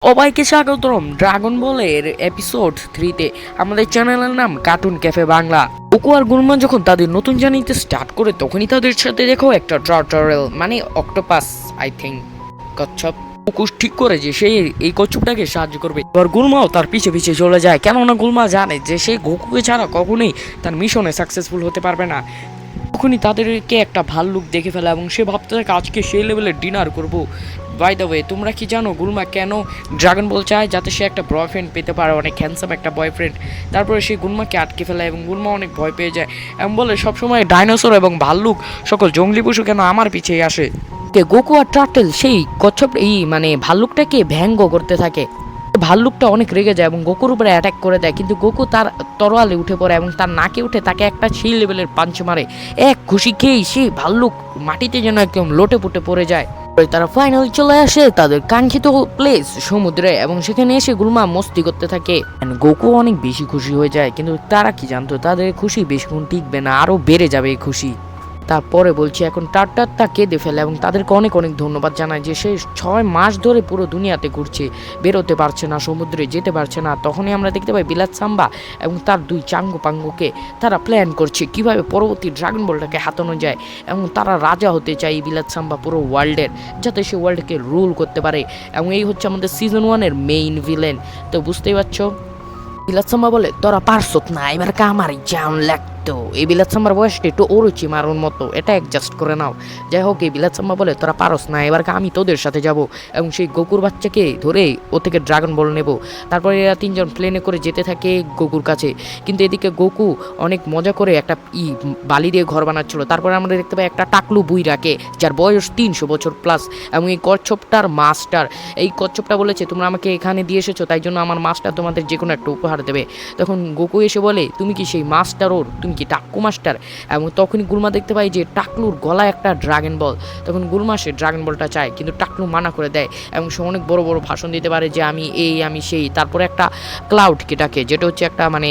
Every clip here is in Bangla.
সবাইকে স্বাগতম ড্রাগন বলের এপিসোড 3-তে। আমাদের চ্যানেলের নাম কার্টুন ক্যাফে বাংলা। গোকু আর গুলমা যখন তাদের নতুন জার্নিতে স্টার্ট করে তখনই তাদের সাথে দেখো একটা টার্টল মানে অক্টোপাস আই থিঙ্ক কচ্ছপ। গোকু ঠিক করে যে সে এই কচ্ছপটাকে সাহায্য করবে। এবার গুলমাও তার পিছে পিছে চলে যায়, কেননা গুলমা জানে যে সে গোকুকে ছাড়া কখনোই তার মিশনে সাকসেসফুল হতে পারবে না। তখনই তাদেরকে একটা ভাল্লুক দেখে ফেলে এবং সে ভাবতে থাকে আজকে সেই লেভেলের ডিনার করব। বাই দ্য ওয়ে, তোমরা কি জানো গুলমা কেন ড্রাগন বল চায়? যাতে সে একটা বয়ফ্রেন্ড পেতে পারে, অনেক হ্যান্ডসাম একটা বয়ফ্রেন্ড। তারপরে সে গুলমাকে আটকে ফেলে এবং গুলমা অনেক ভয় পেয়ে যায় এবং বলে সবসময় ডাইনোসর এবং ভাল্লুক সকল জঙ্গলি পশু কেন আমার পিছিয়ে আসে। গোকু আর টার্টল সেই কচ্ছপ মানে ভাল্লুকটাকে ব্যঙ্গ করতে থাকে। ভাল্লুকটা অনেক রেগে যায় এবং গোকুর উপরে অ্যাটাক করে দেয়, কিন্তু গোকু তার তরোয়ালে উঠে পড়ে এবং তার নাকে উঠে তাকে একটা সেই লেভেলের পাঞ্চ মারে। এক খুশি খেয়েই সেই ভাল্লুক মাটিতে যেন একদম লোটে পুটে পড়ে যায়। তারা ফাইনালি চলে আসে তাদের কাঙ্ক্ষিত প্লেস সমুদ্রে এবং সেখানে এসে গুলমা মস্তি করতে থাকে। গোকু অনেক বেশি খুশি হয়ে যায়, কিন্তু তারা কি জানতো তাদের খুশি বেশিক্ষণ টিকবে না, আরো বেড়ে যাবে এই খুশি। তারপরে বলছি এখন টার্টারটা কেঁদে ফেলে এবং তাদেরকে অনেক অনেক ধন্যবাদ জানায় যে সে 6 মাস ধরে পুরো দুনিয়াতে ঘুরছে, বেরোতে পারছে না, সমুদ্রে যেতে পারছে না। তখনই আমরা দেখতে পাই বিলাত সাম্বা এবং তার দুই চাঙ্গু পাঙ্গুকে তারা প্ল্যান করছে কিভাবে পরবর্তী ড্রাগন বলটাকে হাতানো যায় এবং তারা রাজা হতে চায় বিলাত সাম্বা পুরো ওয়ার্ল্ডের, যাতে সে ওয়ার্ল্ডকে রুল করতে পারে। এবং এই হচ্ছে আমাদের সিজন 1-এর মেইন ভিলেন। তো বুঝতেই পারছো, বিলাত সাম্বা বলে তোরা পারছত না, এবার কামারই জান লাগতো। এই বিলাত সাম্বার বয়সটা একটু ওরুচি মারুন মতো, এটা অ্যাডজাস্ট করে নাও। যাই হোক, এই বিলাত সাম্বা বলে তোরা পারস না, এবার আমি তোদের সাথে যাব এবং সেই গোকুর বাচ্চাকে ধরে ও থেকে ড্রাগন বল নেব। তারপরে এরা তিনজন প্লেনে করে যেতে থাকে গোকুর কাছে, কিন্তু এদিকে গোকু অনেক মজা করে একটা বালি দিয়ে ঘর বানাচ্ছিল। তারপরে আমরা দেখতে পাই একটা টাকলু বুইরাকে, যার বয়স 300 বছর প্লাস, এবং এই কচ্ছপটার মাস্টার। এই কচ্ছপটা বলেছে তোমরা আমাকে এখানে দিয়ে এসেছো, তাই জন্য আমার মাস্টার তোমাদের যে কোনো একটা উপহার দেবে। তখন গোকু এসে বলে তুমি কি সেই মাস্টার ওর, তুমি কি টাক্কু মাস্টার? এবং তখনই গুলমা দেখতে পাই যে টাকলুর গলায় একটা ড্রাগন বল। তখন গুলমা সে ড্রাগন বলটা চায়, কিন্তু টাকলু মানা করে দেয় এবং সে অনেক বড় বড় ভাষণ দিতে পারে যে আমি এই আমি সেই। তারপরে একটা ক্লাউডকে ডাকে, যেটা হচ্ছে একটা মানে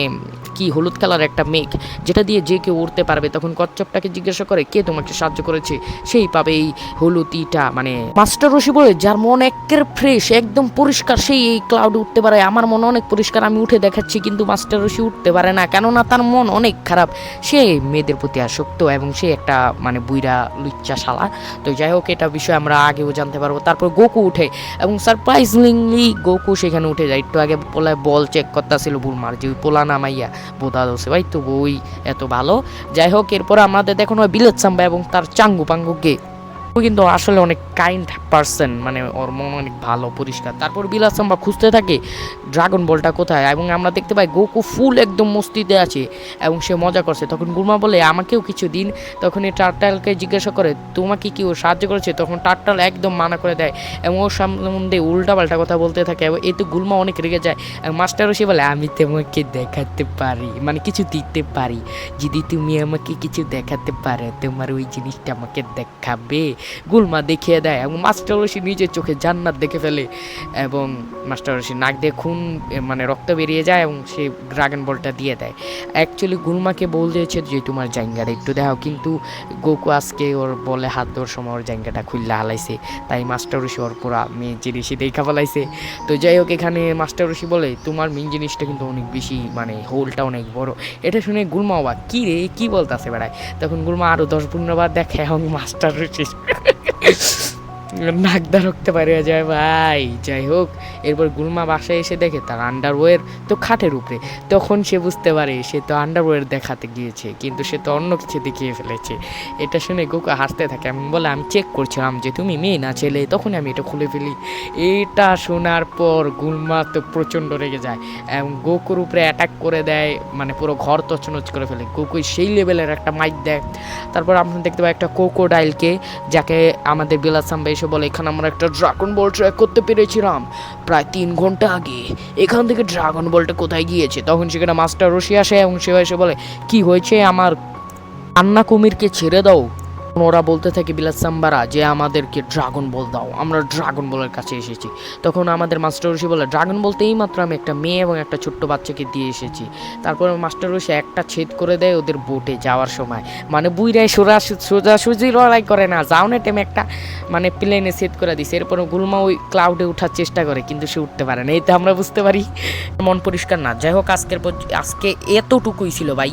কি হলুদ কালার একটা মেঘ, যেটা দিয়ে যে কেউ উড়তে পারবে। তখন কচ্ছপটাকে জিজ্ঞাসা করে কে তোমাকে সাহায্য করেছে, সেই পাবে এই হলুদ ইটা। মানে মাস্টার রশি বলে যার মন একের ফ্রেশ একদম পরিষ্কার সেই এই ক্লাউডে উঠতে পারে। আমার মন অনেক পরিষ্কার, আমি উঠে দেখাচ্ছি, কিন্তু মাস্টার রশি উঠতে পারে না, কেননা তার মন অনেক খারাপ। সে মেয়েদের প্রতি আসক্ত এবং সে একটা মানে বুইরা লুচ্চা শালা। তো যাই হোক, এটা বিষয়ে আমরা আগেও জানতে পারবো। তারপর গোকু উঠে এবং সারপ্রাইজিংলি গোকু সেখানে উঠে যায়। একটু আগে পোলায় বল চেক করতেছিল বুলমার, যে পোলা নামাইয়া বোধা দোষে ভাই, তো বই এত ভালো। যাই হোক, এরপর আমাদের দেখানো হয় বিলাত সাম্বা এবং তার চাঙ্গু পাঙ্গুকে। ও কিন্তু আসলে অনেক কাইন্ড পারসন, মানে ওর মন অনেক ভালো পরিষ্কার। তারপর বিলাত সাম্বা খুঁজতে থাকে ড্রাগন বলটা কোথায়, এবং আমরা দেখতে পাই গোকু ফুল একদম মস্তিতে আছে এবং সে মজা করছে। তখন গুলমা বলে আমাকেও কিছু দিন। তখন এই টার্টালকে জিজ্ঞাসা করে তোমাকে কি ও সাহায্য করেছে? তখন টার্টাল একদম মানা করে দেয় এবং ওর সম্বন্ধে উল্টাপাল্টা কথা বলতে থাকে। এতে গুলমা অনেক রেগে যায় এবং মাস্টারও সে বলে আমি তোমাকে দেখাতে পারি, মানে কিছু দিতে পারি, যদি তুমি আমাকে কিছু দেখাতে পারো তোমার ওই জিনিসটা আমাকে দেখাবে। গুলমা দেখিয়ে দেয় এবং মাস্টার রশি নিজের চোখে জান্নাত দেখে ফেলে এবং মাস্টার রশি নাক দিয়ে খুন মানে রক্ত বেরিয়ে যায় এবং সে ড্রাগন বলটা দিয়ে দেয়। অ্যাকচুয়ালি গুলমাকে বলতেছে যে তোমার জায়গাটা একটু দেখাও, কিন্তু গোকু আজকে ওর বলে হাত দেওয়ার সময় ওর জায়গাটা খুললে হালাইছে, তাই মাস্টার রশি ওর পুরা মেন জিনিসই দেখা ফেলাইছে। তো যাই হোক, এখানে মাস্টার রশি বলে তোমার মেন জিনিসটা কিন্তু অনেক বেশি, মানে হোলটা অনেক বড়। এটা শুনে গুলমা অবাক, কি রে কি বলতেছে বেড়ায়। তখন গুলমা আরো 10-15 বার দেখে এবং মাস্টার রশি নাকদা রক্তে পারে যায় ভাই। যাই হোক, এরপর গুলমা বাসায় এসে দেখে তার আন্ডারওয়্যার তো খাটের উপরে। তখন সে বুঝতে পারে সে তো আন্ডারওয়্যার দেখাতে গিয়েছে, কিন্তু সে তো অন্য কিছু দেখিয়ে ফেলেছে। এটা শুনে গোকু হাসতে থাকে এবং বলে আমি চেক করছিলাম যে তুমি মেয়ে না ছেলে, তখনই আমি এটা খুলে ফেলি। এটা শোনার পর গুলমা তো প্রচণ্ড রেগে যায় এবং গোকুর উপরে অ্যাটাক করে দেয়, মানে পুরো ঘর তছনছ করে ফেলে। গোকু সেই লেভেলের একটা মাইক দেয়। তারপর আমরা দেখতে পাই একটা ক্রোকোডাইলকে, যাকে আমাদের বিলাত সাম্বা এসে বলে এখানে আমরা একটা ড্রাগন বল ট্র্যাক করতে পেরেছিলাম প্রায় 3 ঘন্টা আগে, এখান থেকে ড্রাগন বলটা কোথায় গিয়েছে? তখন সেখানে মাস্টার রশি আসে এবং সে এসে বলে কি হয়েছে, আমার কান্না কুমিরকে ছেড়ে দাও, ওরা বলতে থাকে বিলাস সাম্বারা যে আমাদেরকে ড্রাগন বল দাও, আমরা ড্রাগন বলের কাছে এসেছি। তখন আমাদের মাস্টার ঋষি বলে ড্রাগন বলতে এই মাত্র আমি একটা মেয়ে এবং একটা ছোট্ট বাচ্চাকে দিয়ে এসেছি। তারপরে মাস্টার ঋষি একটা ছেদ করে দেয় ওদের বোটে যাওয়ার সময়, মানে বুইরাই সোজাসুজি লড়াই করে না, যাওনের টাইমে একটা মানে প্লেনে ছেদ করে দিছে। এরপরে গুলমা ওই ক্লাউডে ওঠার চেষ্টা করে কিন্তু সে উঠতে পারে না, এতে আমরা বুঝতে পারি মন পরিষ্কার না। যাই হোক আজকে এতটুকুই ছিল ভাই।